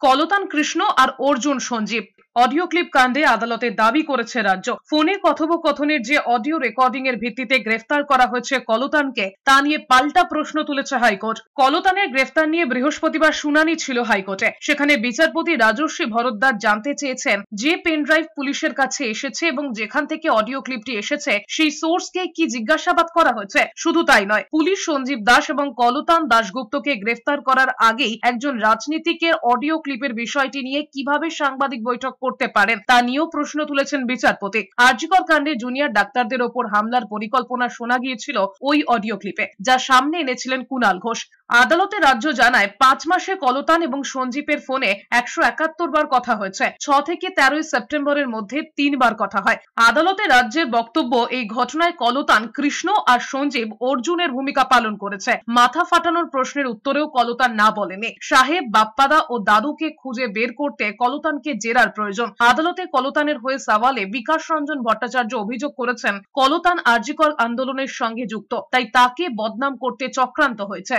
কলতান কৃষ্ণ আর Arjun Sanjeev audio clip কাণ্ডে আদালতে দাবি করেছে রাজ্য। ফোনে কথোপকথনের যে অডিও রেকর্ডিং এর ভিত্তিতে গ্রেফতার করা হয়েছে কলতানকে, তা নিয়ে পাল্টা প্রশ্ন তুলেছে হাইকোর্ট। কলতানের গ্রেফতার নিয়ে বৃহস্পতিবার শুনানি ছিল হাইকোর্টে। সেখানে বিচারপতি রাজর্ষি ভরদ্বাজ জানতে চেয়েছেন যে পেনড্রাইভ পুলিশের কাছে এসেছে এবং যেখান থেকে অডিও ক্লিপটি এসেছে সেই সোর্সকে কি জিজ্ঞাসাবাদ করা হয়েছে। শুধু তাই নয়, পুলিশ সঞ্জীব দাস এবং কলতান দাশগুপ্তকে গ্রেফতার করার আগেই একজন রাজনীতিকের অডিও ক্লিপের বিষয়টি নিয়ে কিভাবে সাংবাদিক বৈঠক করতে পারেন তা নিয়েও প্রশ্ন তুলেছেন বিচারপতি। আরজিকর কাণ্ডে জুনিয়র ডাক্তারদের ওপর হামলার পরিকল্পনা শোনা গিয়েছিল ওই অডিও ক্লিপে, যা সামনে এনেছিলেন কুণাল ঘোষ। আদালতে রাজ্য জানায় 5 মাসে কলতান এবং সঞ্জীবের ফোনে 171 বার কথা হয়েছে। 6 থেকে 13 সেপ্টেম্বরের মধ্যে 3 বার কথা হয়। আদালতে রাজ্যের বক্তব্য, এই ঘটনায় কলতান কৃষ্ণ আর সঞ্জীব অর্জুনের ভূমিকা পালন করেছে। মাথা ফাটানোর প্রশ্নের উত্তরেও কলতান না বলেনি। সাহেব, বাপ্পাদা ও দাদুকে খুঁজে বের করতে কলতানকে জেরার প্রয়োজন। আদালতে কলতানের হয়ে সওয়ালে বিকাশ রঞ্জন ভট্টাচার্য অভিযোগ করেছেন, কলতান আরজিকর আন্দোলনের সঙ্গে যুক্ত, তাই তাকে বদনাম করতে চক্রান্ত হয়েছে।